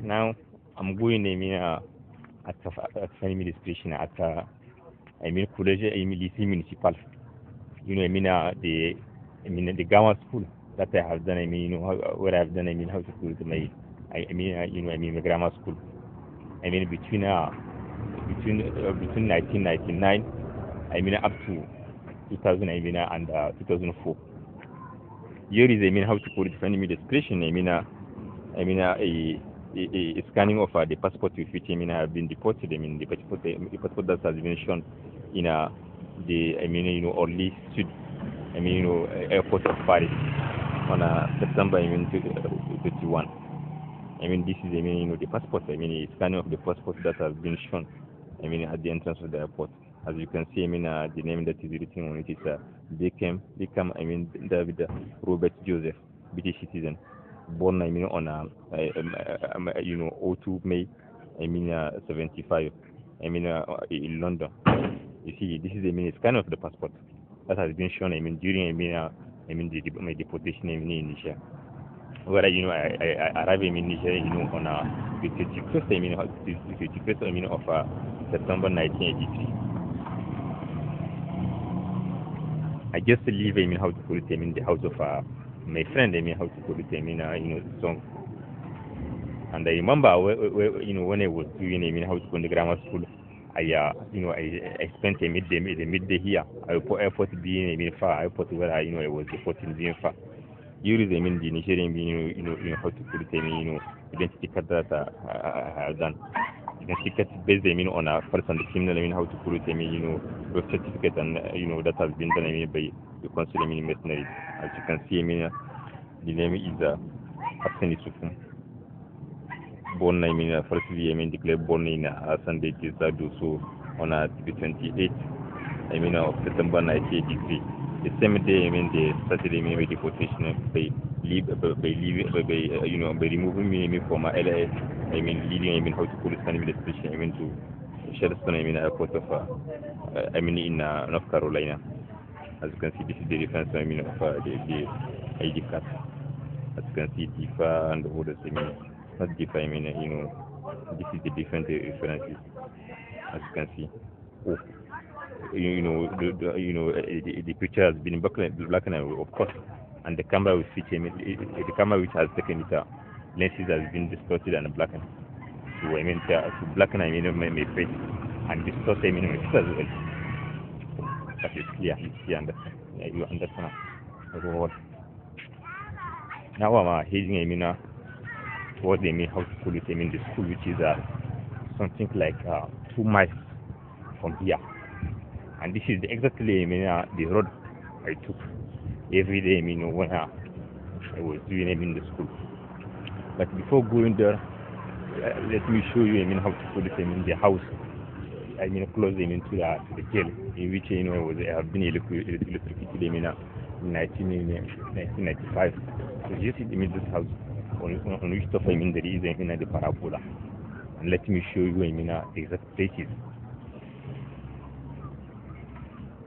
Now I'm going at administration at college lycée municipal. The Gama school that I have done. Where I have done. How to put it, my my grammar school. Between 1999. Up to 2000. And 2004. Here is how to put it. Find me description. A scanning of the passport with which have been deported. The passport that has been shown in the Orly Sud, airport of Paris on September 21. This is the passport. A scanning of the passport that has been shown. At the entrance of the airport. As you can see, the name that is written on it is Beckham. David Robert Joseph, British citizen, born on 02 May 75. In London. You see, this is it's kind of the passport that has been shown. During my deportation in Niger. Where I arrived in Niger, on the 31st, of September 1983. I just live, how to put it, the house of my friend, how to put it, song. And I remember, when I was doing, how to put the grammar school, I spent the midday here. Airport being, far, airport where I was deported being far. Here is, the Nigerian, how to put it, identity card that I have done. Identity card based, on a first and the criminal, how to put it, birth certificate, and, that has been done, by the consul, mercenary. As you can see, the name is Hassan Isufum. Born, firstly, declared born in Sunday, so on the 28th, of September 1983. The same day, the Saturday, the deportation by removing me from my LA. Leading, how to put it, administration, to Charleston, airport of, in North Carolina. As you can see, this is the difference, of the ID card. As you can see, DIFA and the others, not DIFA, this is the different references. As you can see. Oh. The picture has been black and white, of course, and the camera which the camera which has taken it, lenses has been distorted and blackened. So to blacken my face and distort my face as well. That is clear. You understand? You understand? Now I'm heading towards how to put it, the school, which is something like 2 miles from here. And this is exactly the road I took every day when I was doing the school. But before going there, let me show you how to put it, the house. Close to the jail in which I have been electrocuted in 1995. So you see this house on which top there is the parabola. And let me show you exact places.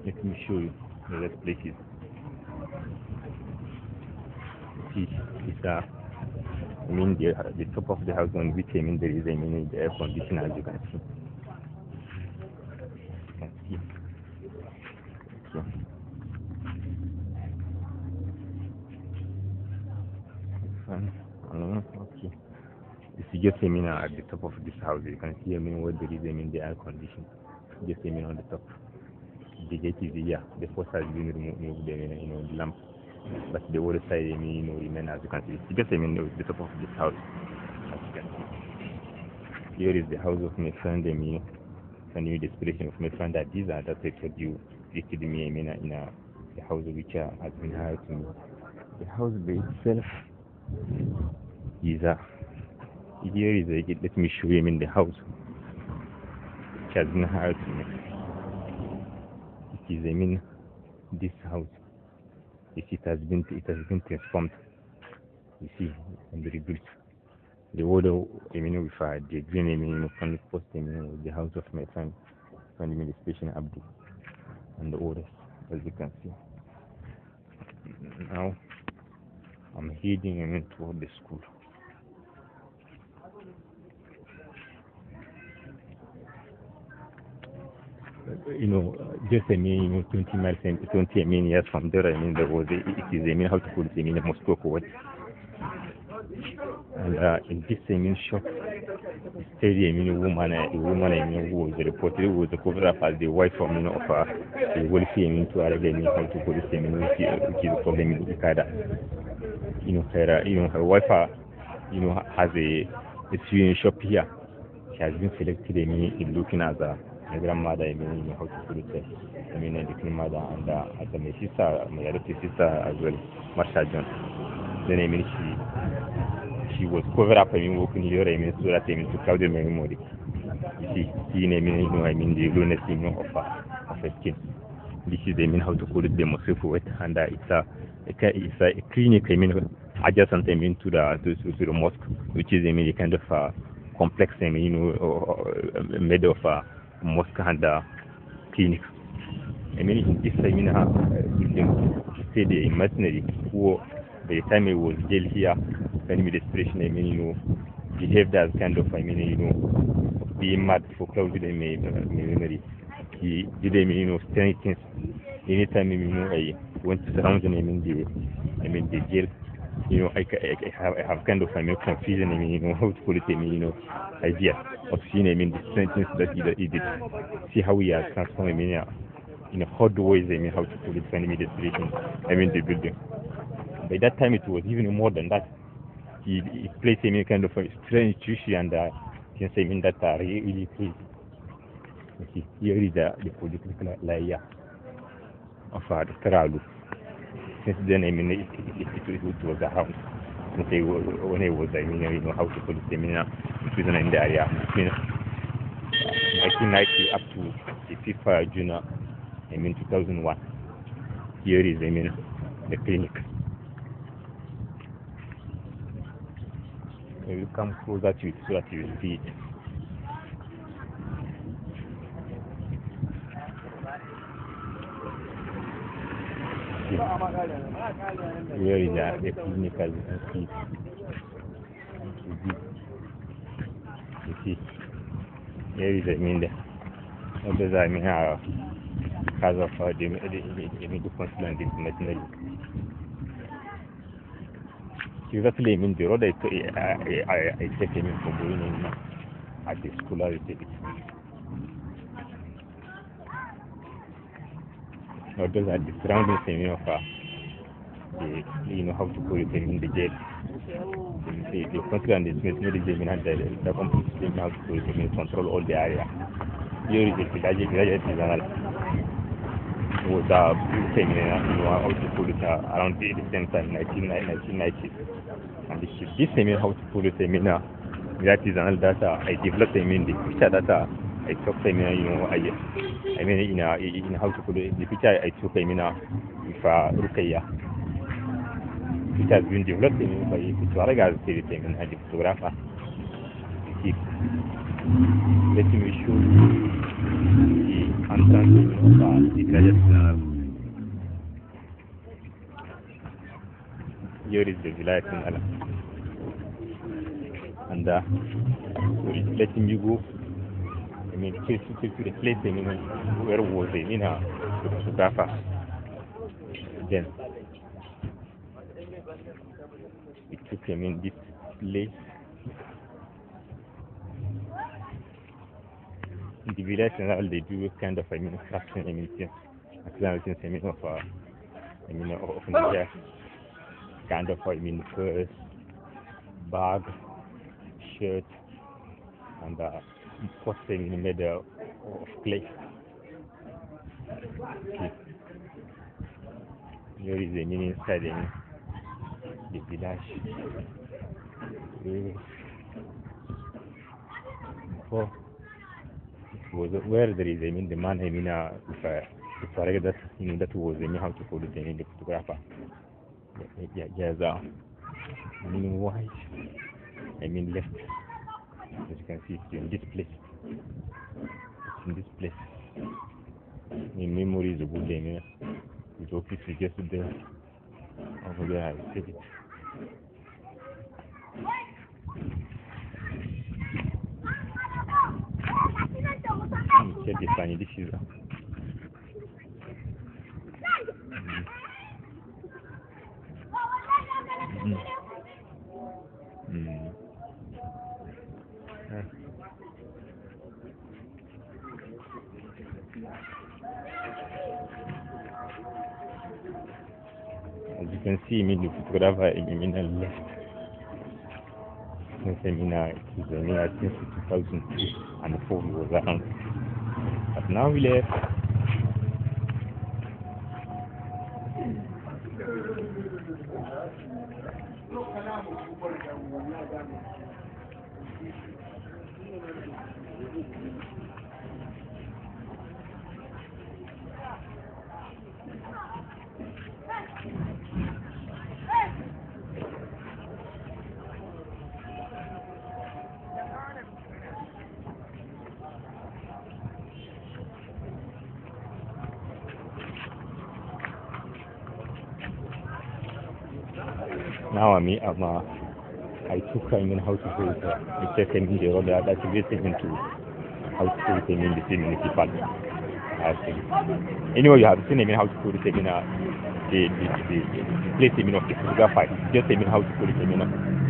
Let me show you the exact places. See, it's the top of the house on which there is the air conditioner, as you can see. Okay. This is just at the top of this house. You can see where there is the air condition. Just on the top. The gate is here. The post has been removed. The lamp, but the other side remain, as you can see. It's just the top of this house. As you can see. Here is the house of my friend. A new description of my friend that that I told you visited me in the house which has been hired to me. The house by itself is here is let me show you the house which has been hired to me. It is this house. You see, it has been transformed. You see, and rebuilt. The order with the green from the post the house of my friend administration Abdul and the others, as you can see. Now I'm heading toward the school. just 20 miles and 20 years from there, there was it is how to put it, Moscow forward. And in this shop, steady, a woman, who was reported who was covered up as the wife of, of a wealthy, to Arabian, how to put it, which is called Ikada. Her wife, has a sewing shop here. She has been selected, in looking as a grandmother, how to put it, the grandmother, and as my sister, my adopted sister as well, Marsha John. Then, she was covered up, working here, so that, to cloud my memory. See, the loneliness, of her skin. This is, how to call it, the Moscow, and it's a clinic, adjacent, to the mosque, which is, a kind of complex, made of mosque and clinic. This, building, stayed in mercenary, who, by the time he was jailed here, when he desperation, behaved as kind of, being mad for clouded memory. He did, strange things. Anytime, I went to surround him the jail, I have kind of, confusion, how to put it, idea of seeing, the strange things that he did. See how he has transformed, in a hard ways, how to put it, when desperation, the building. By that time, it was even more than that. He placed him in kind of a strange sushi, and things, that are really crazy. Okay, here is the political layer of the Karalu. Since then, it was around. When I was, how to put it, prison in the area between 1990 up to the 5th June, 2001. Here is, the clinic. I will come closer to it so that you will see it. Here is the clinic, as you can see. You see, here is those are, because of the consul and the mercenary. Exactly, the road I take for going in at the school, I take it. Now, those are the surroundings, of the, how to put it, the jail. The consul and the mercenary, the complete, how to put it, control all the area. Here is the village was how to put it, around the same time, 1990. And this, how to put it, that is another data I developed, the picture that I took, in how to put it, the picture I took, with Rukaya. It has been developed by Tuareg as the photographer. Let me show you the entrance of the graduate. Here is the village in Ala. And letting you go, to the place, where was the photographer. Then it took him this place. In the village, they do kind of, crafting, of Nigeria, kind of, purse, bag, shirt, and posting made of clay. Okay. Here is the meaning inside the village. Before it was where there is, the man, that was, how to put it, the photographer. Yes, white, left. As you can see, it's in this place. It's in this place. In memory is a good name, It's okay to get there. Over there, I take it. Check the sign. This is you can see, I mean, the photographer, I mean, left. Since I mean, it was, I mean, since 2004 he was around. But now we left. Now I mean, I took, I mean, how to put it, I checked, I mean, the road that activates into how to put it, I mean, the same municipal. Anyway, you have seen, I mean, how to put it, I mean, the place, I mean, of the photographer. Just, I mean, how to put it, I mean,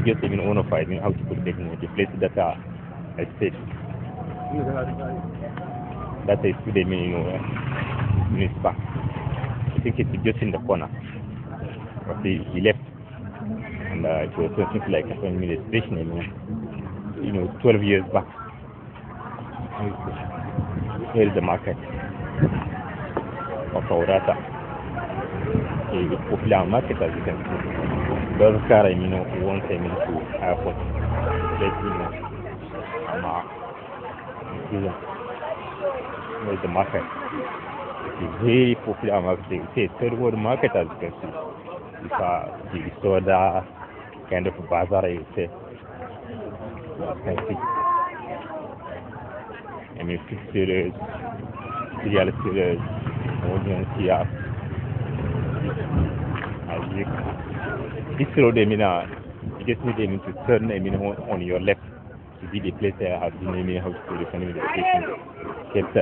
just, I mean, one of, I mean, how to put it, I mean, the place that I said. That is to the, I mean, municipal. I think it's just in the corner. But he left. And it was something like an administration, I mean, you know, 12 years back. Here is the market of Aurata, a popular market, as you can see. Those cars, I mean, once I mean to airport, let you know, here is the market. It's a very popular market. It's a third world market, as you can see. The soda kind of bazaar, I would say. I mean, fish sellers, cereal sellers, onions here. This road, I mean, you just need, I mean, to turn, I mean, on your left to be the place I have been, I mean, how to put it, the station. Kept,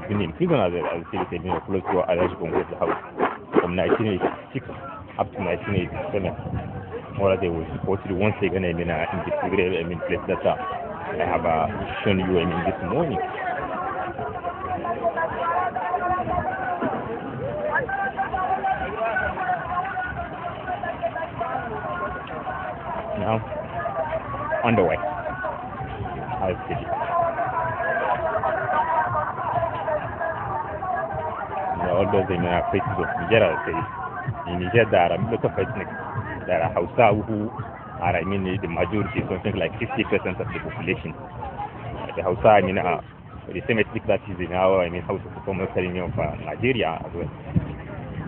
been in prison as I said, I mean, close to Alhaji Bongo's house from 1986 up to 1987. Or they were supported once again, I mean, in the program, I mean, place that I have shown you, I mean, this morning. Now, on the way, I'll see you. All those, I mean, places of Niger, I'll say. In Niger, there are a lot of ethnic. There are Hausa who are, I mean, the majority, something like 50% of the population. The Hausa, I mean, the same ethnic that is in our, I mean, Hausa performance area of Nigeria as well.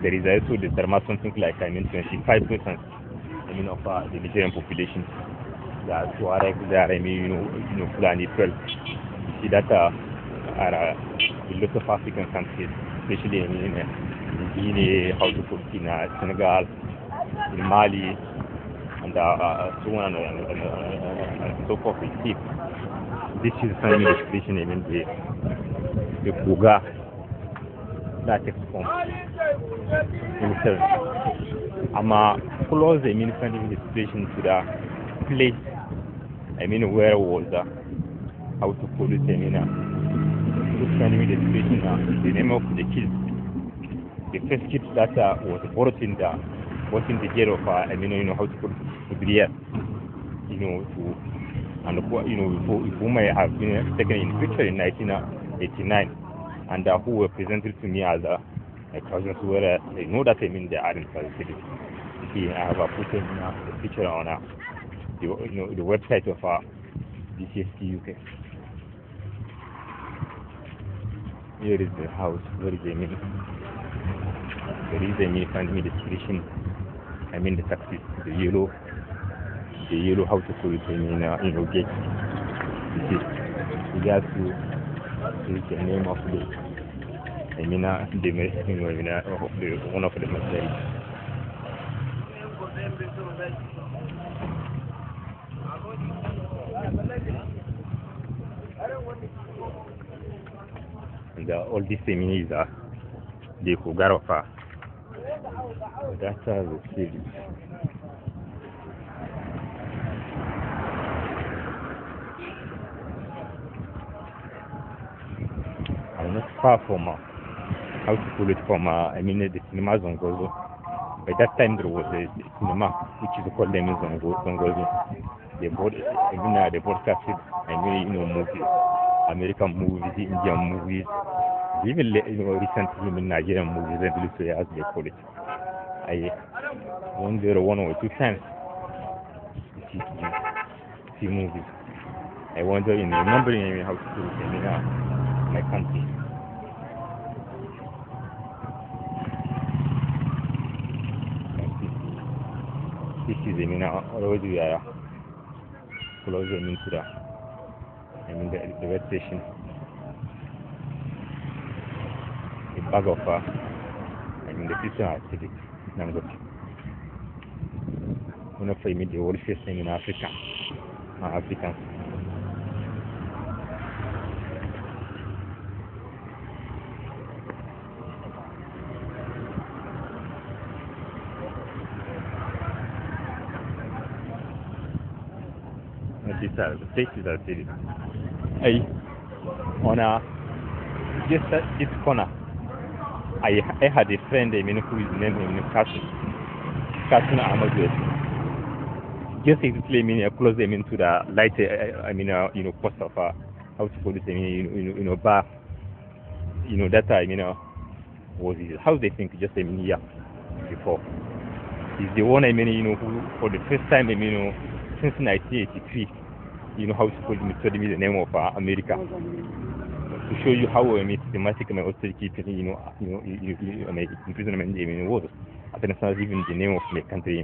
There is also the Dharma, something like, I mean, 25%, I mean, of the Nigerian population. There are Tuareg, there are, I mean, you know, Fulani 12. You see that are a lot of African countries, especially in Guinea, how to put in Senegal, in Mali, and so on and so forth. This is family expression, I mean, the Buga that takes form himself. I'm close, I mean, family expression to the place, I mean, where was how to put it, I mean, this family expression, the name of the kids. The first kid that was brought in the jail of, I mean, you know, how to put it, you know, and you know, whom I have been taken in picture in 1989, and who were presented to me as cousins, where they know that, I mean, they are in City. See, I have put the picture on the website of DCST UK. Here is the house. Where is the meaning? There is a meaning, find me the description. I mean, the taxi, the yellow, how to put it, I mean, you know, gate. This is regards to the name of the, I mean, the medicine, I mean, one of the medicine. And all these things are the Kugarofa. That's the city. I'm not far from how to pull it from I mean, the cinemas on Gozo. By that time there was a cinema which is called Lemon Zongozo. They broadcasted movies, American movies, Indian movies, even recently Nigerian movies, revolutionary as they call it. I went there one or two times to see movies. I wonder in remembering how to do it in my country. This is already we are closer into the red station. A bag of the system activity. One of the world facing in Africa. Africans. These are the places that did it. On just this corner, I had a friend, who is named Carson Amadou. Just exactly, close them into the light, post of how to call it, bar. That was his house. They think just a year before. He's the one who for the first time, since 1983. How to call it, study the name of America to show you how systematic also keeping imprisonment was. At the even the name of the country,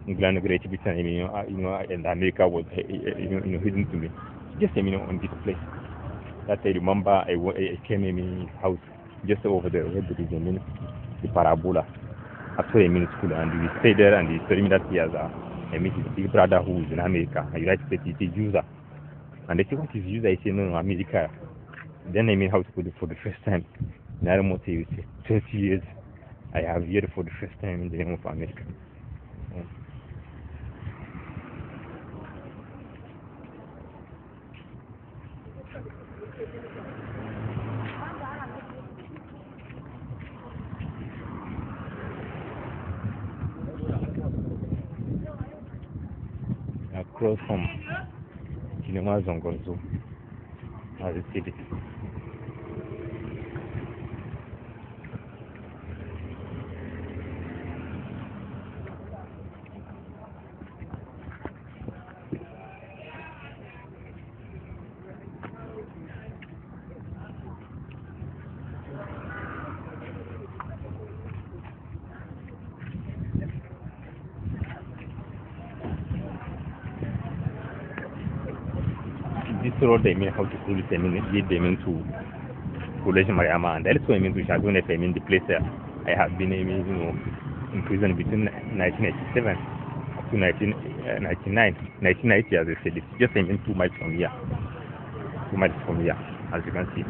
England, Great Britain, and America was hidden to me. Just on this place. That I remember, I came in his house just over there, where there is the Parabola. After school, and we stayed there, and he told me that he has I met his big brother who is in America. I United States, he's a user. And they say, what is user? I say, no, America. Then how to put it for the first time. In almost 20 years, I have heard for the first time in the name of America. Across from Cinema Zongozo as a city. This road, how to call it, lead them into College Mariama, and also to Shadone, the place I have been, in prison between 1987 up to 1990, as I said. It's just 2 miles from here. 2 miles from here, as you can see.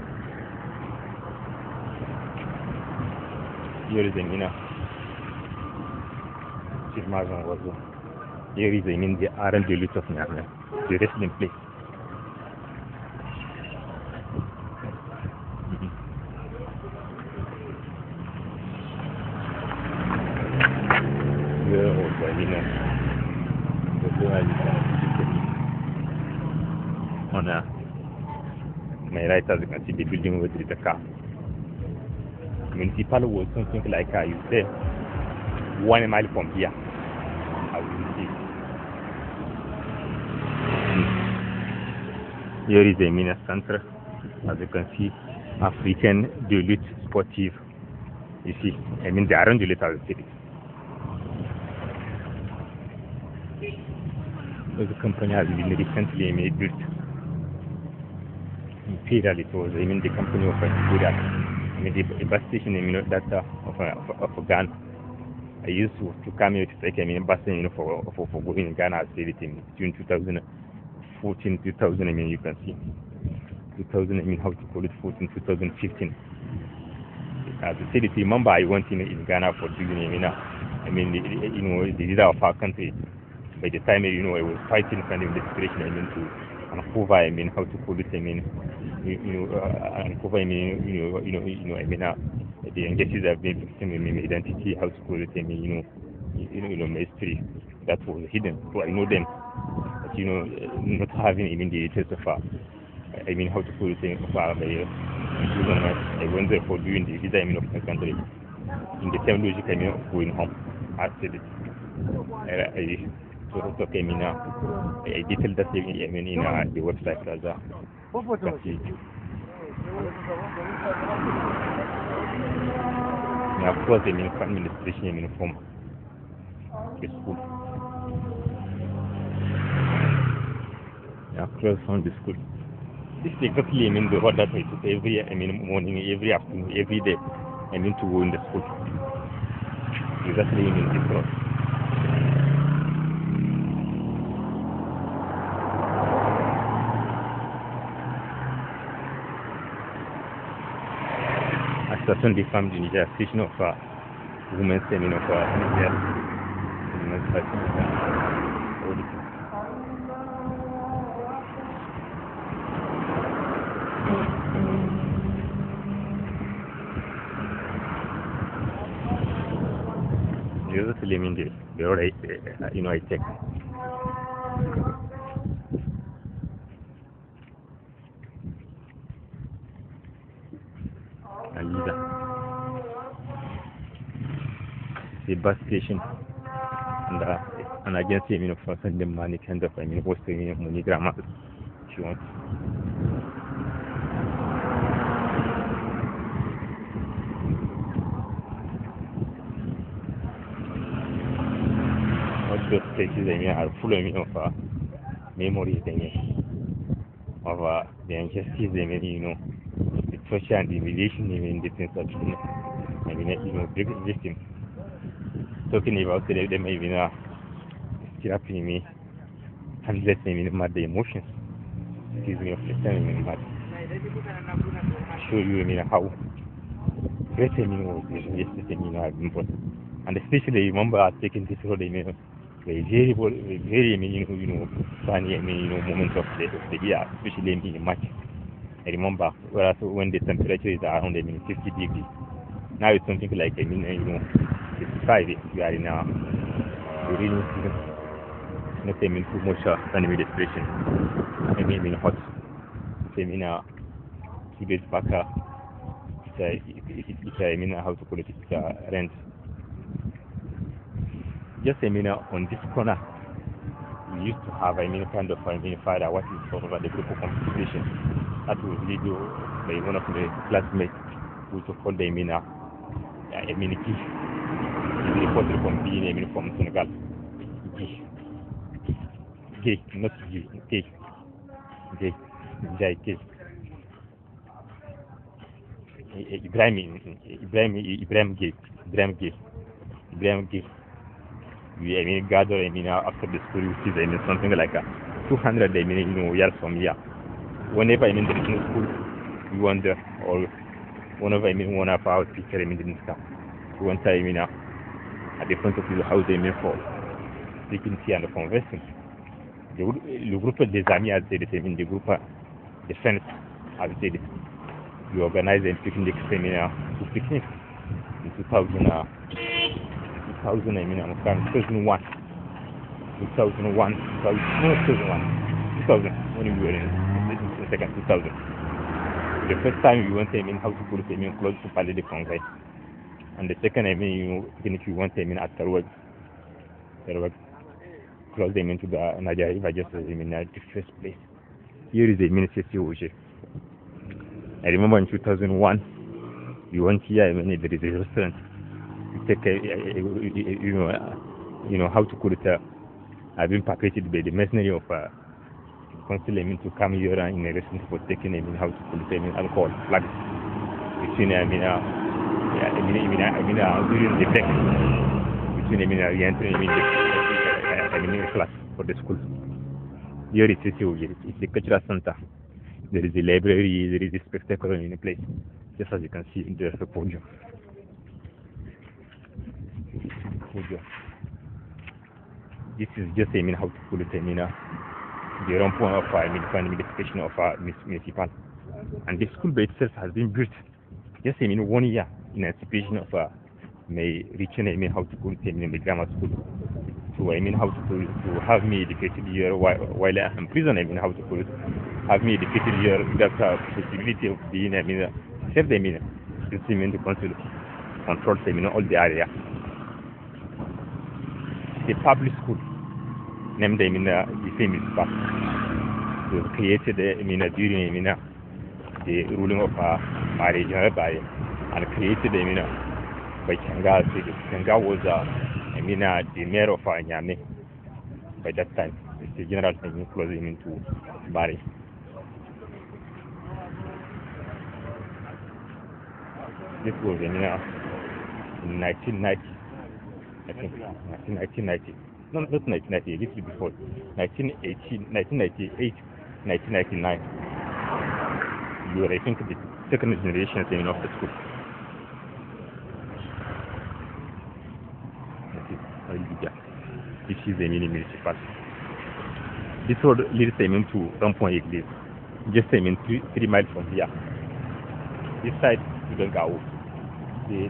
Here is here is the Aaron Deluxe of Nyame, the wrestling place. On my right, as you can see, the building with the car. Municipal was something like you say 1 mile from here. As you see, here is the Mina Center. As you can see, African Deluxe Sportive. You see, the Aaron Deluxe as the city. The company has been recently built. Imperial, it was the company of Imperial. The bus station of Ghana. I used to come here to take bus for going in Ghana. I said it in June 2014, 2000. You can see 2000. How to call it 14, 2015. As I said, remember I went in Ghana for doing the leader of our country. By the time I was fighting for the situation, and cover, I mean, how to call it, I mean, and cover, I mean, I mean, the engages have been victim, I mean, identity, how to call it, I mean, mystery that was hidden. So I know them, but, not having even the details of, I mean, how to call it, of I went there for doing the visa, I mean, of my country. In the same logic, I mean, of going home. I said it. So came in I detailed that I mean in the website as a of course I mean administration I mean from the school. Close from the school. This is exactly I mean the road that I took every I mean morning, every afternoon, every day I mean to go in the school. Exactly I mean this road. Association des femmes du Niger, association of women's seminar of Niger, women's the other element the road I check. The bus station and agency I mean for send them money kind of I mean hosting money grammar if you want. All those places I mean are full I mean of memories I mean of the injustice I mean the social and the relation I mean the things that I mean big victim. Talking about them even still happening me and let me mad the emotions. Excuse me of the time mad. Show you I mean how great I mean was yesterday I've been born. And especially remember taking this road I mean very I mean funny I mean moments of the year, especially in the March. I remember whereas when the temperature is around I mean 50 degrees. Now it's something like I mean 55 we are in the rainy season. Not I mean too much enemy depression. I mean hot. I mean 2 days back it's I mean how to call it, it's rent. Just I mean on this corner we used to have I mean kind of I mean father what is sort of the group of competition that was lead by one of the classmates who to call the I mean key. The reporter from being I mean from Senegal. Gay, not G, Gay. Gay. Gay. Ibrahim Gay. We I mean gather I mean after the school which is I mean something like 200 I mean years from here. Whenever I mean there is no school we wonder or whenever I mean one of our teacher I mean didn't come. One time I mean at the front of the house I mean for speaking tea and conversing. Le groupe des amis a said I mean the group the friends have said it. We organized a picnic seminar to picnic in 2000 I mean 2001 when we were in the second 2000. The first time we went I mean how to put it I mean close to Palais de Congrès, and the second I mean picnic we went I mean at Terweg close I mean to the Nigeria River just I mean at the first place. Here is the Ministry of I remember in 2001 we went here I mean there is a restaurant. We take how to call it I've been packaged by the mercenary of council I mean to come here in a restaurant for taking I mean how to call it I mean alcohol flags between I mean during the break between I mean re-entering I mean class for the school. Here it is it's the cultural center. There is a library, there is a spectacle in a place. Just as you can see, there's a podium. This is just I mean how to put it I mean the rond-point of education of municipal. And the school by itself has been built just 1 year in anticipation of my reaching how to go to the grammar school. So how to have me educated here while I'm in prison. How to have me educated here without possibility of being self the council control all the area. The public school named the famous park was created during the ruling of Marie by and created by Changa. Changa was the mayor of Nyame by that time. The general thing closed him into Bari. This was in 1990, I think, 1990. No, not 1990, a little before. 1998, 1999. You were, I think, the second generation of the school. This is the municipal. This road leads to Rond-Point Église, just 3 miles from here. This side you don't go. The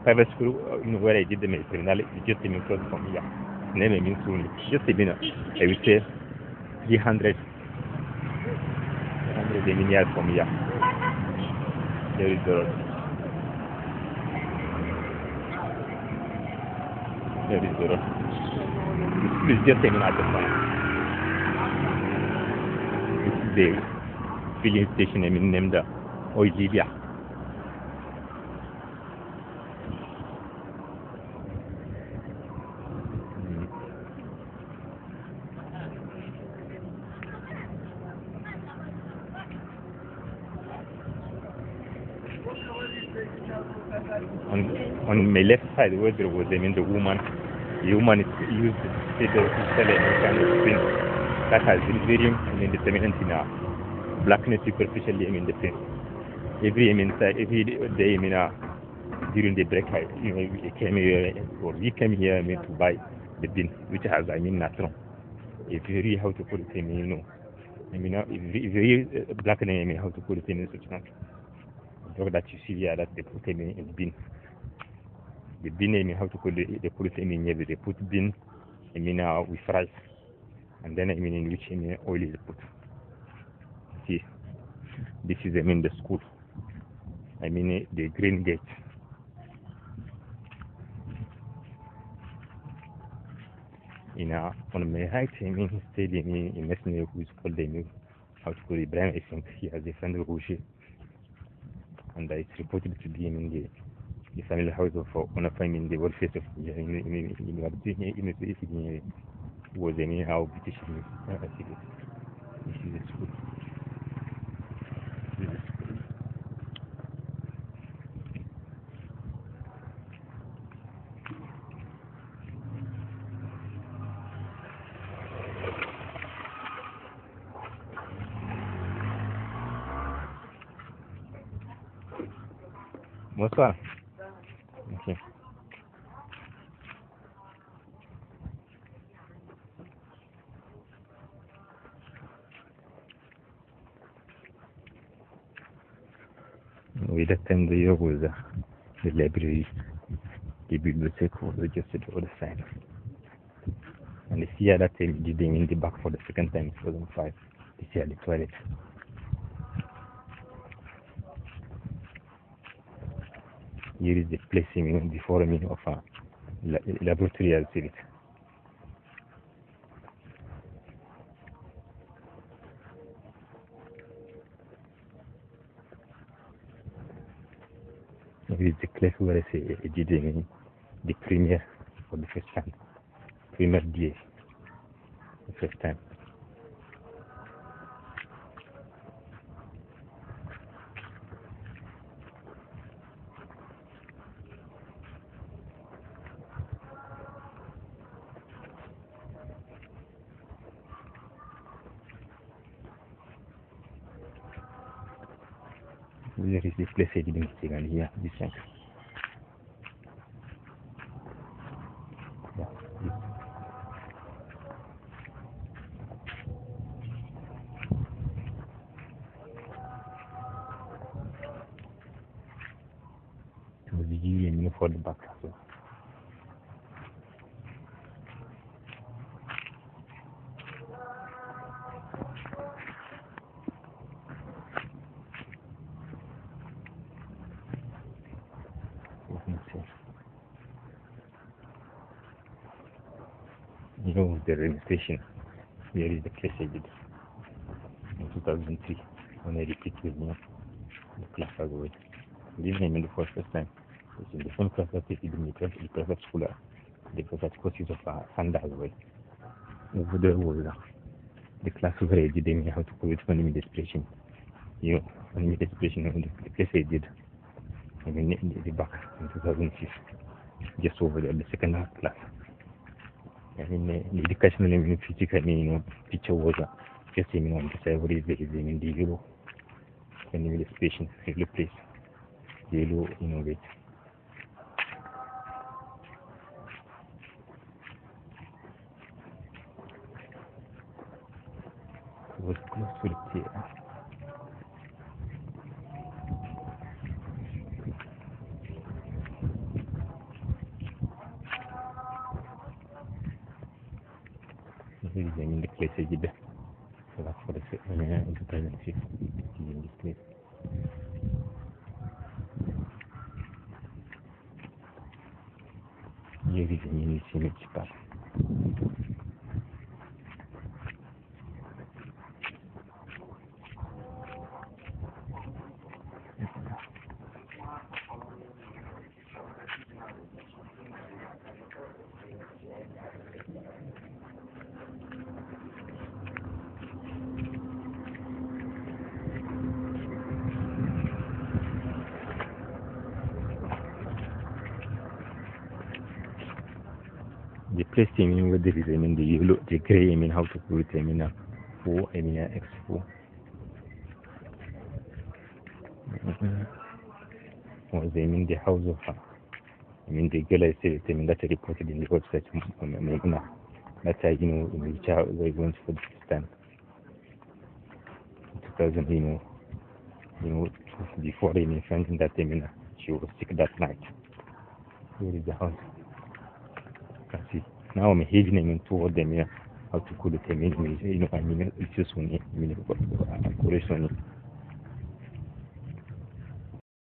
private school where I did the criminal, just close from here. Name means soon. Just I would say 300 years from here. There is the road. There is the road. The school is just at the front. This is the filling station named Oilibia. On my left side, where there was the woman is used to sell any kind of print that has been very determinant in blackness superficially the print. Every day during the break we came here to buy the bin which has natron. If you really how to put it if you black name how to put it in such not. That you see here that they put in bin. The bin how to put it, they put it in here, they put bin with rice, and then in which oil is put. See, this is the school. The green gate. On my right, stayed in Messenger who is called the how to put it, Brian. I think he has a friend of Roger. And it's reported to be the family house of one of them in the welfare of was anyhow British. This is the school. Bonsoir. Okay. With that time the year was the library, the bibliothèque was just to the other side. And this year that time did in the back for the second time, 2005. This year the toilet. Here is the place before me of a laboratory as it. Here is the place where I did the premiere for the first time. Premiere day, the first time. There is this place I didn't see here, this one. Yeah, this. mean for the back as well. You know, the registration, here is the place I did in 2003 when I repeated with me the class as well. This name in the first time. It's in the same class that they did in the private school, the private courses of Sanda as well. Over there was the class where I did me how to create funny expression. You know, funny expression in the place I did. I mean, in the back in 2006, just over there, the second class. I mean, the educational and physical, teacher was just on the side where is in the yellow, and the expression, the place, yellow, innovate. It was close to the theater. Here is the place I did. So that's for the in 2006. In this place. Here is the municipal. The place where there is the yellow, the grey, how to put it, 4, X4. Was the house of the girl I said, that I reported in the website, that I, in which I went for the first time. 2000, before any friend that she was sick that night. Here is the house. You can see. Now I'm heading toward them, how to call it, it's just one,